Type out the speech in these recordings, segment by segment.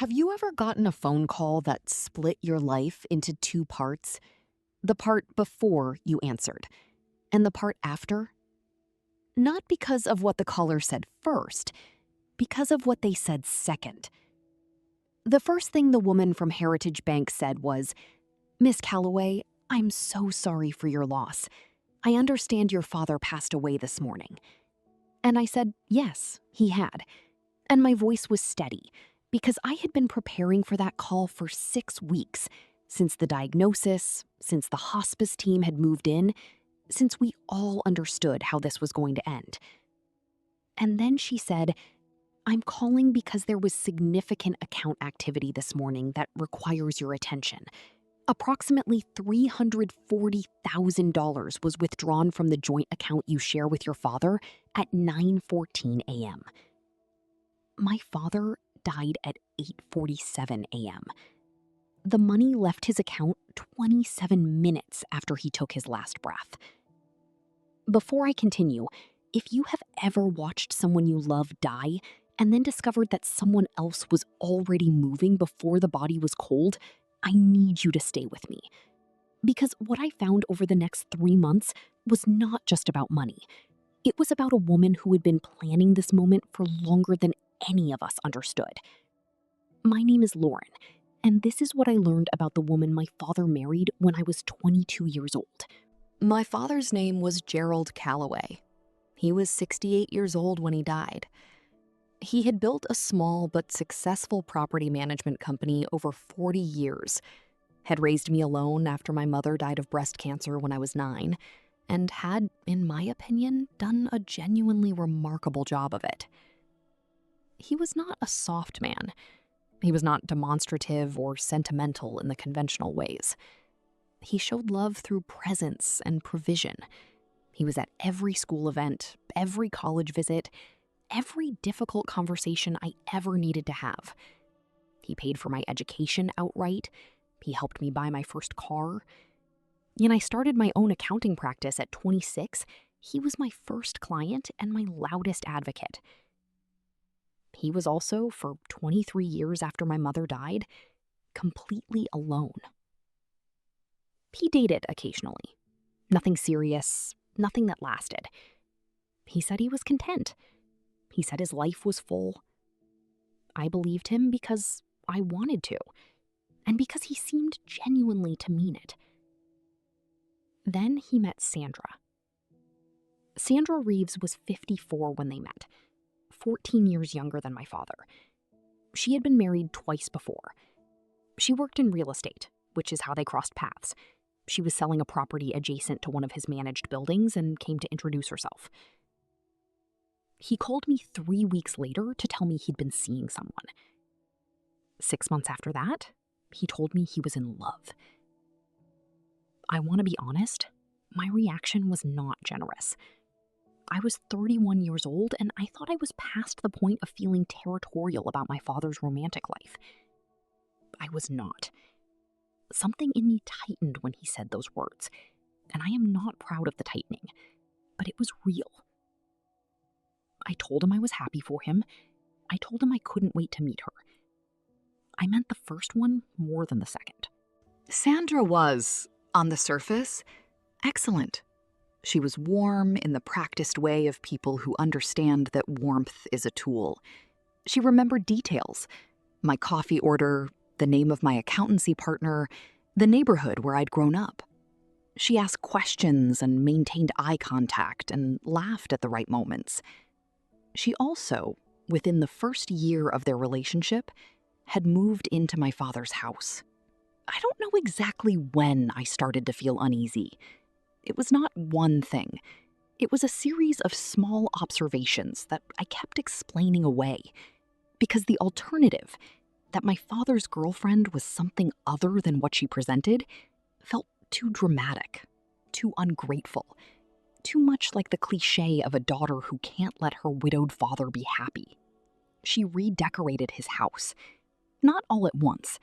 Have you ever gotten a phone call that split your life into two parts? The part before you answered, and the part after? Not because of what the caller said first, because of what they said second. The first thing the woman from Heritage Bank said was, "Miss Calloway, I'm so sorry for your loss. I understand your father passed away this morning." And I said, yes, he had. And my voice was steady, because I had been preparing for that call for 6 weeks, since the diagnosis, since the hospice team had moved in, since we all understood how this was going to end. And then she said, "I'm calling because there was significant account activity this morning that requires your attention. Approximately $340,000 was withdrawn from the joint account you share with your father at 9:14 a.m. My father died at 8:47 a.m. The money left his account 27 minutes after he took his last breath. Before I continue, if you have ever watched someone you love die and then discovered that someone else was already moving before the body was cold, I need you to stay with me. Because what I found over the next 3 months was not just about money. It was about a woman who had been planning this moment for longer than any of us understood. My name is Lauren, and this is what I learned about the woman my father married when I was 22 years old. My father's name was Gerald Calloway. He was 68 years old when he died. He had built a small but successful property management company over 40 years, had raised me alone after my mother died of breast cancer when I was 9, and had, in my opinion, done a genuinely remarkable job of it. He was not a soft man. He was not demonstrative or sentimental in the conventional ways. He showed love through presence and provision. He was at every school event, every college visit, every difficult conversation I ever needed to have. He paid for my education outright. He helped me buy my first car. When I started my own accounting practice at 26, he was my first client and my loudest advocate. He was also, for 23 years after my mother died, completely alone. He dated occasionally. Nothing serious, nothing that lasted. He said he was content. He said his life was full. I believed him because I wanted to, and because he seemed genuinely to mean it. Then he met Sandra. Sandra Reeves was 54 when they met, 14 years younger than my father. She had been married twice before. She worked in real estate, which is how they crossed paths. She was selling a property adjacent to one of his managed buildings and came to introduce herself. He called me 3 weeks later to tell me he'd been seeing someone. 6 months after that, he told me he was in love. I want to be honest, my reaction was not generous. I was 31 years old, and I thought I was past the point of feeling territorial about my father's romantic life. I was not. Something in me tightened when he said those words, and I am not proud of the tightening, but it was real. I told him I was happy for him. I told him I couldn't wait to meet her. I meant the first one more than the second. Sandra was, on the surface, excellent. She was warm in the practiced way of people who understand that warmth is a tool. She remembered details: my coffee order, the name of my accountancy partner, the neighborhood where I'd grown up. She asked questions and maintained eye contact and laughed at the right moments. She also, within the first year of their relationship, had moved into my father's house. I don't know exactly when I started to feel uneasy. It was not one thing. It was a series of small observations that I kept explaining away. Because the alternative, that my father's girlfriend was something other than what she presented, felt too dramatic, too ungrateful, too much like the cliché of a daughter who can't let her widowed father be happy. She redecorated his house, not all at once,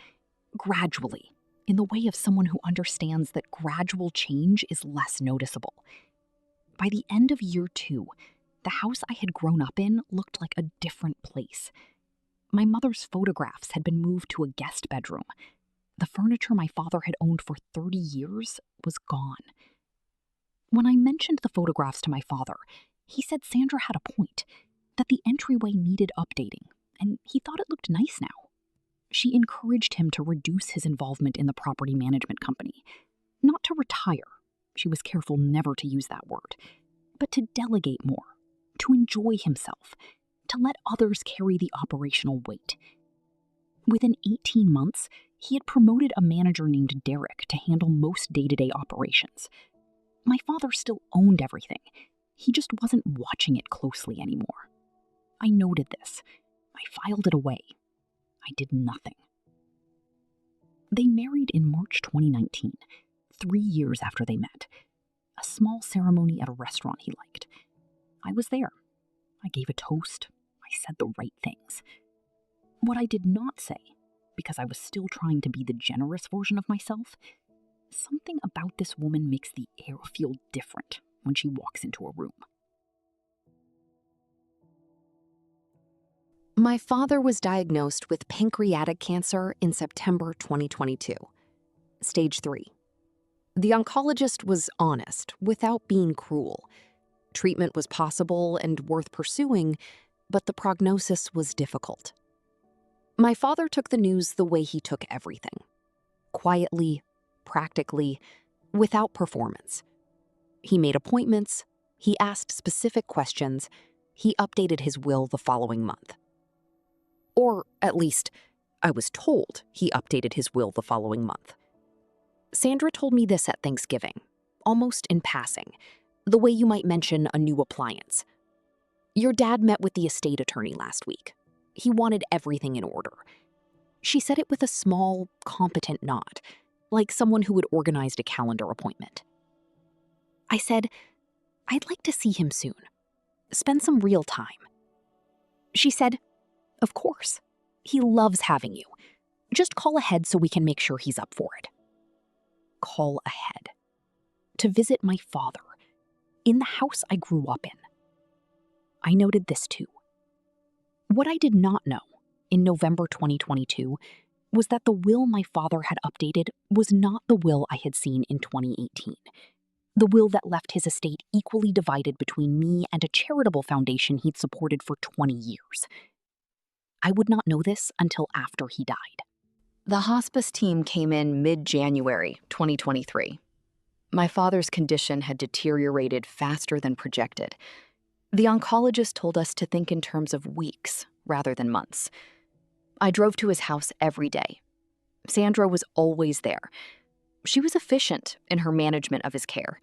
gradually, in the way of someone who understands that gradual change is less noticeable. By the end of year 2, the house I had grown up in looked like a different place. My mother's photographs had been moved to a guest bedroom. The furniture my father had owned for 30 years was gone. When I mentioned the photographs to my father, he said Sandra had a point, that the entryway needed updating, and he thought it looked nice now. She encouraged him to reduce his involvement in the property management company, not to retire. She was careful never to use that word, but to delegate more, to enjoy himself, to let others carry the operational weight. Within 18 months, he had promoted a manager named Derek to handle most day-to-day operations. My father still owned everything. He just wasn't watching it closely anymore. I noted this. I filed it away. I did nothing. They married in March 2019, 3 years after they met. A small ceremony at a restaurant he liked. I was there. I gave a toast. I said the right things. What I did not say, because I was still trying to be the generous version of myself, something about this woman makes the air feel different when she walks into a room. My father was diagnosed with pancreatic cancer in September 2022, stage 3. The oncologist was honest, without being cruel. Treatment was possible and worth pursuing, but the prognosis was difficult. My father took the news the way he took everything. Quietly, practically, without performance. He made appointments, he asked specific questions, he updated his will the following month. Or, at least, I was told he updated his will the following month. Sandra told me this at Thanksgiving, almost in passing, the way you might mention a new appliance. Your dad met with the estate attorney last week. He wanted everything in order. She said it with a small, competent nod, like someone who had organized a calendar appointment. I said, I'd like to see him soon. Spend some real time. She said, of course. He loves having you. Just call ahead so we can make sure he's up for it. Call ahead. To visit my father, in the house I grew up in. I noted this too. What I did not know, in November 2022, was that the will my father had updated was not the will I had seen in 2018. The will that left his estate equally divided between me and a charitable foundation he'd supported for 20 years. I would not know this until after he died. The hospice team came in mid-January 2023. My father's condition had deteriorated faster than projected. The oncologist told us to think in terms of weeks rather than months. I drove to his house every day. Sandra was always there. She was efficient in her management of his care,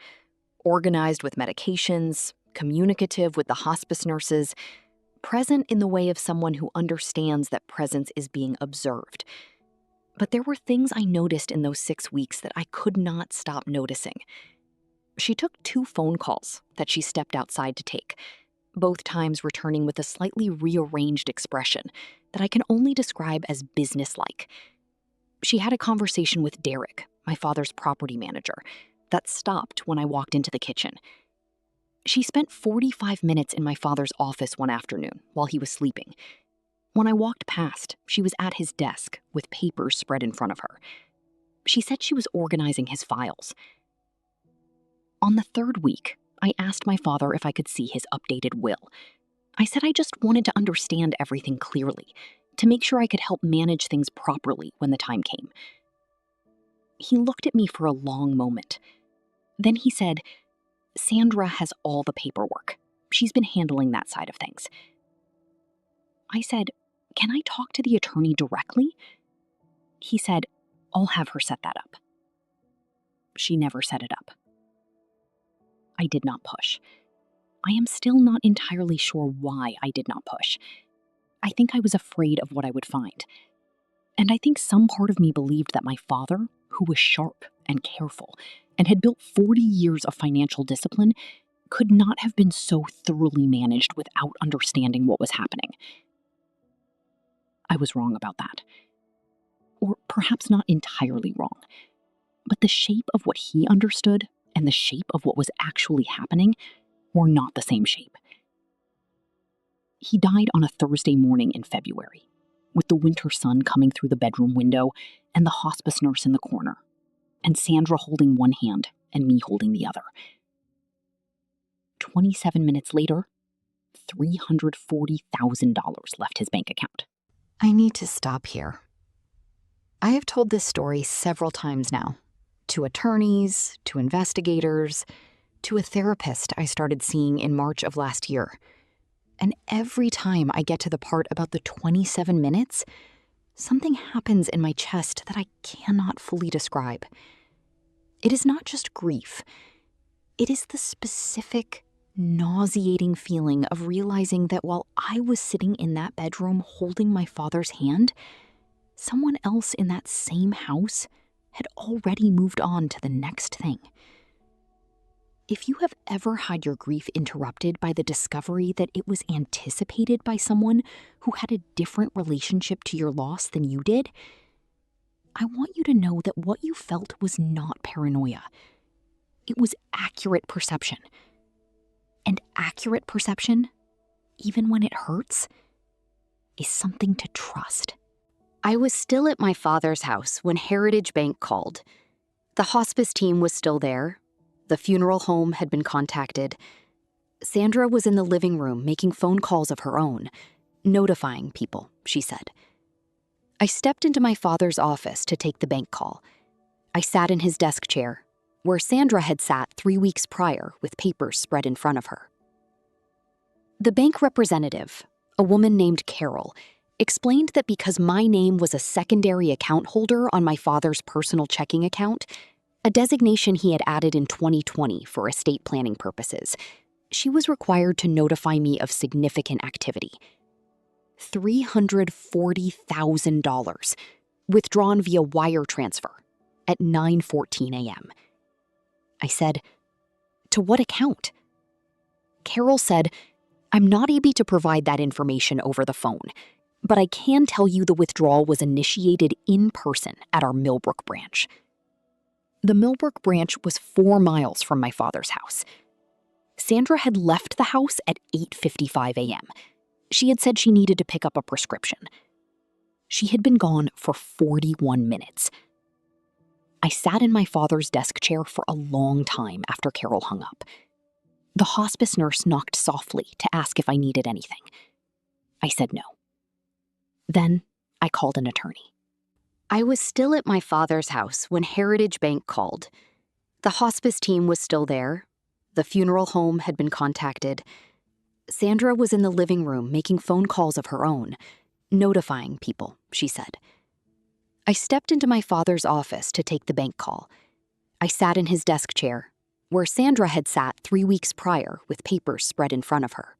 organized with medications, communicative with the hospice nurses, present in the way of someone who understands that presence is being observed. But there were things I noticed in those 6 weeks that I could not stop noticing. She took 2 phone calls that she stepped outside to take, both times returning with a slightly rearranged expression that I can only describe as businesslike. She had a conversation with Derek, my father's property manager, that stopped when I walked into the kitchen. She spent 45 minutes in my father's office one afternoon while he was sleeping. When I walked past, she was at his desk with papers spread in front of her. She said she was organizing his files. On the 3rd week, I asked my father if I could see his updated will. I said I just wanted to understand everything clearly, to make sure I could help manage things properly when the time came. He looked at me for a long moment. Then he said, Sandra has all the paperwork. She's been handling that side of things. I said, can I talk to the attorney directly? He said, I'll have her set that up. She never set it up. I did not push. I am still not entirely sure why I did not push. I think I was afraid of what I would find. And I think some part of me believed that my father, who was sharp and careful and had built 40 years of financial discipline, could not have been so thoroughly managed without understanding what was happening. I was wrong about that. Or perhaps not entirely wrong. But the shape of what he understood and the shape of what was actually happening were not the same shape. He died on a Thursday morning in February. with the winter sun coming through the bedroom window and the hospice nurse in the corner, and Sandra holding one hand and me holding the other. 27 minutes later, $340,000 left his bank account. I need to stop here. I have told this story several times now, to attorneys, to investigators, to a therapist I started seeing in March of last year. And every time I get to the part about the 27 minutes, something happens in my chest that I cannot fully describe. It is not just grief. It is the specific, nauseating feeling of realizing that while I was sitting in that bedroom holding my father's hand, someone else in that same house had already moved on to the next thing. If you have ever had your grief interrupted by the discovery that it was anticipated by someone who had a different relationship to your loss than you did, I want you to know that what you felt was not paranoia. It was accurate perception. And accurate perception, even when it hurts, is something to trust. I was still at my father's house when Heritage Bank called. The hospice team was still there. The funeral home had been contacted. Sandra was in the living room making phone calls of her own, notifying people, she said. I stepped into my father's office to take the bank call. I sat in his desk chair, where Sandra had sat 3 weeks prior with papers spread in front of her. The bank representative, a woman named Carol, explained that because my name was a secondary account holder on my father's personal checking account, a designation he had added in 2020 for estate planning purposes, she was required to notify me of significant activity. $340,000, withdrawn via wire transfer at 9:14 a.m. I said, "To what account?" Carol said, "I'm not able to provide that information over the phone, but I can tell you the withdrawal was initiated in person at our Millbrook branch." The Millbrook branch was 4 miles from my father's house. Sandra had left the house at 8:55 a.m. She had said she needed to pick up a prescription. She had been gone for 41 minutes. I sat in my father's desk chair for a long time after Carol hung up. The hospice nurse knocked softly to ask if I needed anything. I said no. Then I called an attorney. I was still at my father's house when Heritage Bank called. The hospice team was still there. The funeral home had been contacted. Sandra was in the living room making phone calls of her own, notifying people, she said. I stepped into my father's office to take the bank call. I sat in his desk chair, where Sandra had sat 3 weeks prior with papers spread in front of her.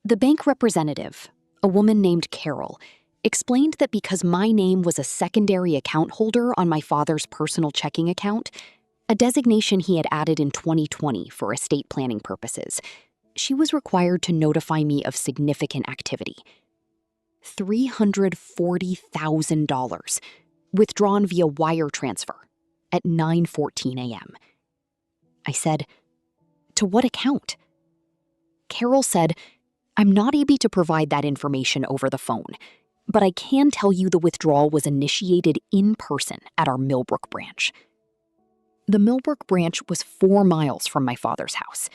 The bank representative, a woman named Carol, explained that because my name was a secondary account holder on my father's personal checking account, a designation he had added in 2020 for estate planning purposes, she was required to notify me of significant activity. $340,000, withdrawn via wire transfer at 9:14 a.m. I said, "To what account?" Carol said, "I'm not able to provide that information over the phone, but I can tell you the withdrawal was initiated in person at our Millbrook branch." The Millbrook branch was 4 miles from my father's house.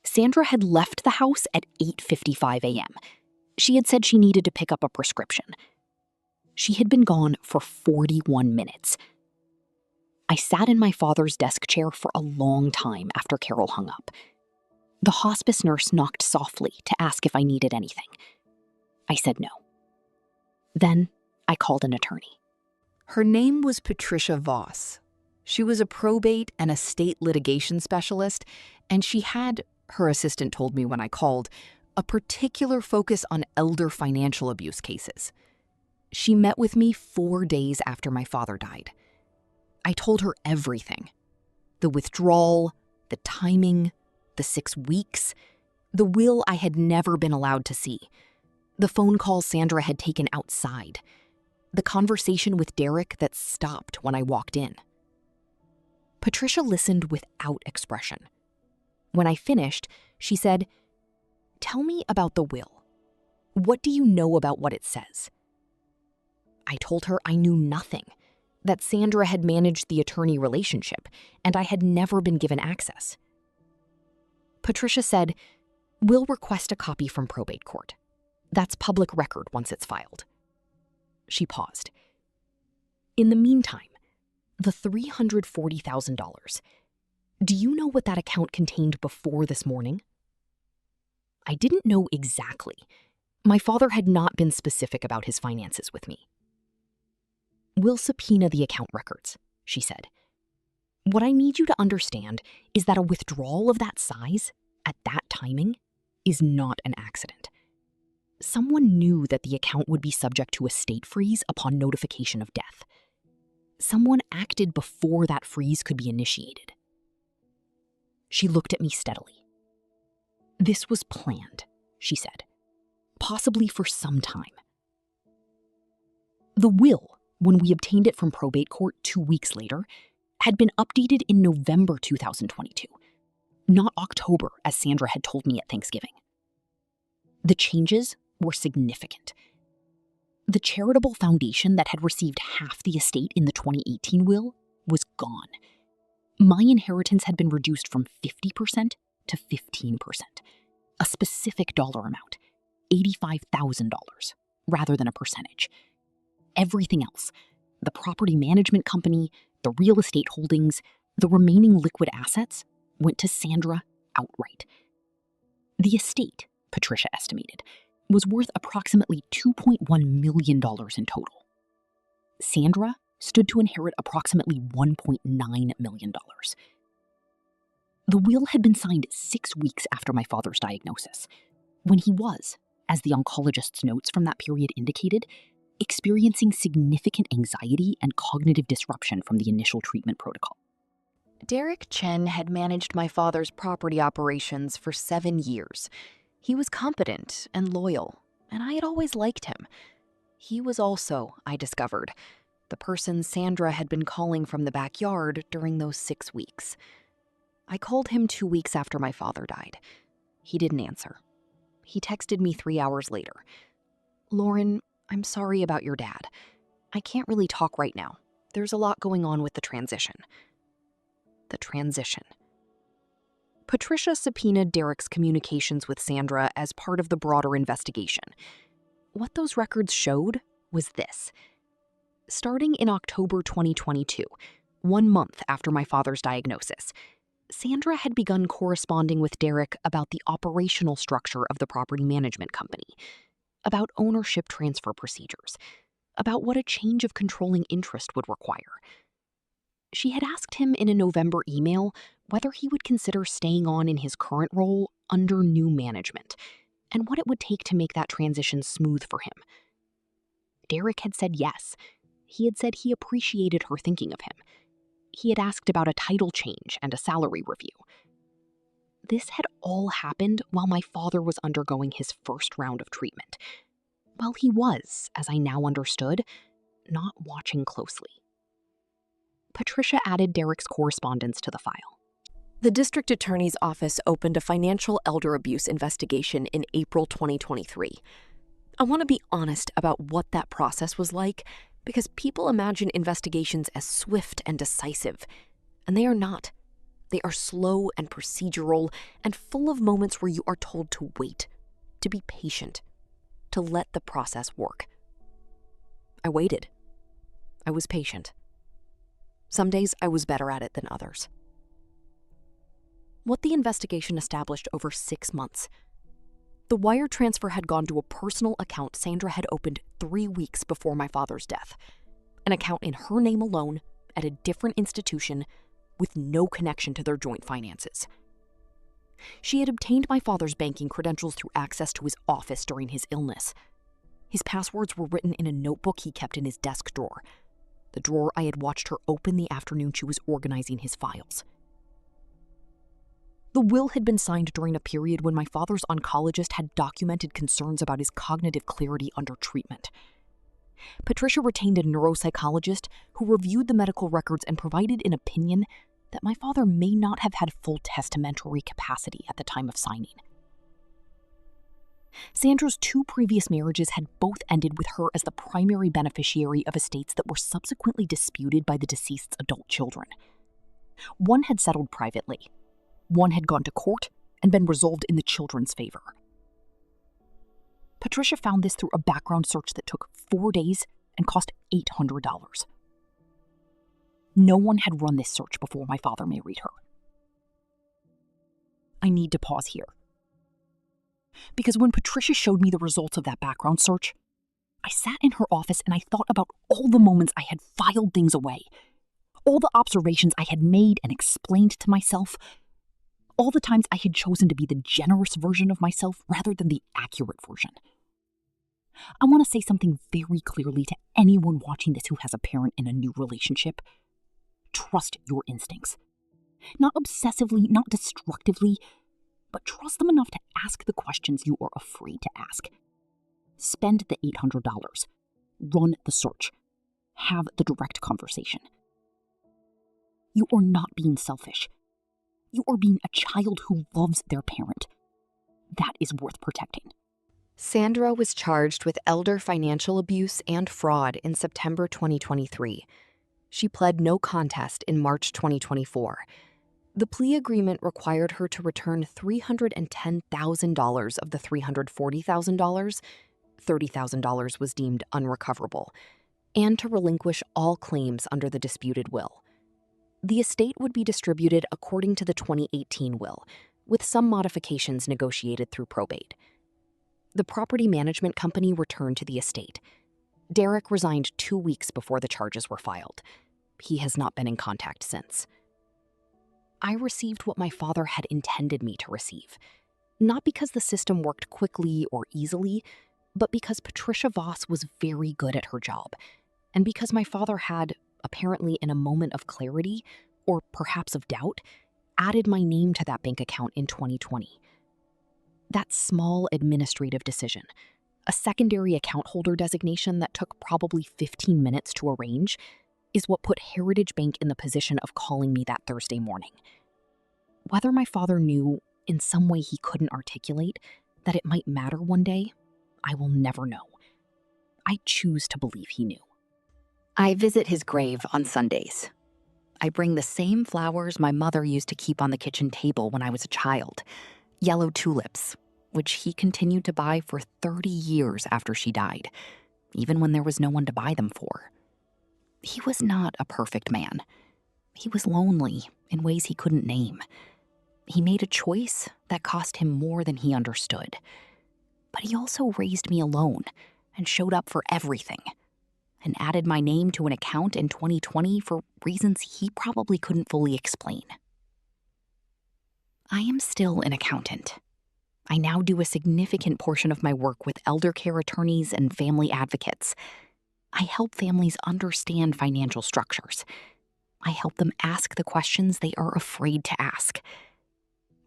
Sandra had left the house at 8:55 a.m. She had said she needed to pick up a prescription. She had been gone for 41 minutes. I sat in my father's desk chair for a long time after Carol hung up. The hospice nurse knocked softly to ask if I needed anything. I said no. Then I called an attorney. Her name was Patricia Voss. She was a probate and estate litigation specialist, and she had, her assistant told me when I called, a particular focus on elder financial abuse cases. She met with me 4 days after my father died. I told her everything. The withdrawal, the timing, the 6 weeks, the will I had never been allowed to see, the phone call Sandra had taken outside, the conversation with Derek that stopped when I walked in. Patricia listened without expression. When I finished, she said, "Tell me about the will. What do you know about what it says?" I told her I knew nothing, that Sandra had managed the attorney relationship, and I had never been given access. Patricia said, "We'll request a copy from probate court. That's public record once it's filed." She paused. "In the meantime, the $340,000, do you know what that account contained before this morning?" I didn't know exactly. My father had not been specific about his finances with me. "We'll subpoena the account records," she said. "What I need you to understand is that a withdrawal of that size, at that timing, is not an accident. Someone knew that the account would be subject to a state freeze upon notification of death. Someone acted before that freeze could be initiated." She looked at me steadily. "This was planned," she said, "possibly for some time." The will, when we obtained it from probate court 2 weeks later, had been updated in November 2022, not October, as Sandra had told me at Thanksgiving. The changes were significant. The charitable foundation that had received half the estate in the 2018 will was gone. My inheritance had been reduced from 50% to 15%, a specific dollar amount, $85,000, rather than a percentage. Everything else, the property management company, the real estate holdings, the remaining liquid assets, went to Sandra outright. The estate, Patricia estimated, was worth approximately $2.1 million in total. Sandra stood to inherit approximately $1.9 million. The will had been signed 6 weeks after my father's diagnosis, when he was, as the oncologist's notes from that period indicated, experiencing significant anxiety and cognitive disruption from the initial treatment protocol. Derek Chen had managed my father's property operations for 7 years. He was competent and loyal, and I had always liked him. He was also, I discovered, the person Sandra had been calling from the backyard during those 6 weeks. I called him 2 weeks after my father died. He didn't answer. He texted me 3 hours later. "Lauren, I'm sorry about your dad. I can't really talk right now. There's a lot going on with the transition." The transition. Patricia subpoenaed Derek's communications with Sandra as part of the broader investigation. What those records showed was this. Starting in October 2022, 1 month after my father's diagnosis, Sandra had begun corresponding with Derek about the operational structure of the property management company, about ownership transfer procedures, about what a change of controlling interest would require. She had asked him in a November email whether he would consider staying on in his current role under new management, and what it would take to make that transition smooth for him. Derek had said yes. He had said he appreciated her thinking of him. He had asked about a title change and a salary review. This had all happened while my father was undergoing his first round of treatment, while he was, as I now understood, not watching closely. Patricia added Derek's correspondence to the file. The district attorney's office opened a financial elder abuse investigation in April 2023. I want to be honest about what that process was like, because people imagine investigations as swift and decisive, and they are not. They are slow and procedural and full of moments where you are told to wait, to be patient, to let the process work. I waited. I was patient. Some days I was better at it than others. What the investigation established over 6 months. The wire transfer had gone to a personal account Sandra had opened 3 weeks before my father's death. An account in her name alone, at a different institution, with no connection to their joint finances. She had obtained my father's banking credentials through access to his office during his illness. His passwords were written in a notebook he kept in his desk drawer, the drawer I had watched her open the afternoon she was organizing his files. The will had been signed during a period when my father's oncologist had documented concerns about his cognitive clarity under treatment. Patricia retained a neuropsychologist who reviewed the medical records and provided an opinion that my father may not have had full testamentary capacity at the time of signing. Sandra's 2 previous marriages had both ended with her as the primary beneficiary of estates that were subsequently disputed by the deceased's adult children. One had settled privately. One had gone to court and been resolved in the children's favor. Patricia found this through a background search that took 4 days and cost $800. No one had run this search before my father married her. I need to pause here. Because when Patricia showed me the results of that background search, I sat in her office and I thought about all the moments I had filed things away, all the observations I had made and explained to myself, all the times I had chosen to be the generous version of myself rather than the accurate version. I want to say something very clearly to anyone watching this who has a parent in a new relationship. Trust your instincts. Not obsessively, not destructively, but trust them enough to ask the questions you are afraid to ask. Spend the $800. Run the search. Have the direct conversation. You are not being selfish. You are being a child who loves their parent. That is worth protecting. Sandra was charged with elder financial abuse and fraud in September 2023. She pled no contest in March 2024. The plea agreement required her to return $310,000 of the $340,000. $30,000 was deemed unrecoverable, and to relinquish all claims under the disputed will. The estate would be distributed according to the 2018 will, with some modifications negotiated through probate. The property management company returned to the estate. Derek resigned 2 weeks before the charges were filed. He has not been in contact since. I received what my father had intended me to receive, not because the system worked quickly or easily, but because Patricia Voss was very good at her job, and because my father had, apparently in a moment of clarity, or perhaps of doubt, added my name to that bank account in 2020. That small administrative decision, a secondary account holder designation that took probably 15 minutes to arrange, is what put Heritage Bank in the position of calling me that Thursday morning. Whether my father knew, in some way he couldn't articulate, that it might matter one day, I will never know. I choose to believe he knew. I visit his grave on Sundays. I bring the same flowers my mother used to keep on the kitchen table when I was a child. Yellow tulips, which he continued to buy for 30 years after she died, even when there was no one to buy them for. He was not a perfect man. He was lonely in ways he couldn't name. He made a choice that cost him more than he understood. But he also raised me alone and showed up for everything, and added my name to an account in 2020 for reasons he probably couldn't fully explain. I am still an accountant. I now do a significant portion of my work with elder care attorneys and family advocates. I help families understand financial structures. I help them ask the questions they are afraid to ask.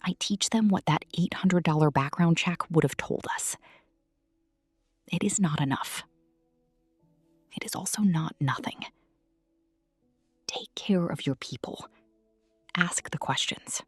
I teach them what that $800 background check would have told us. It is not enough. It is also not nothing. Take care of your people. Ask the questions.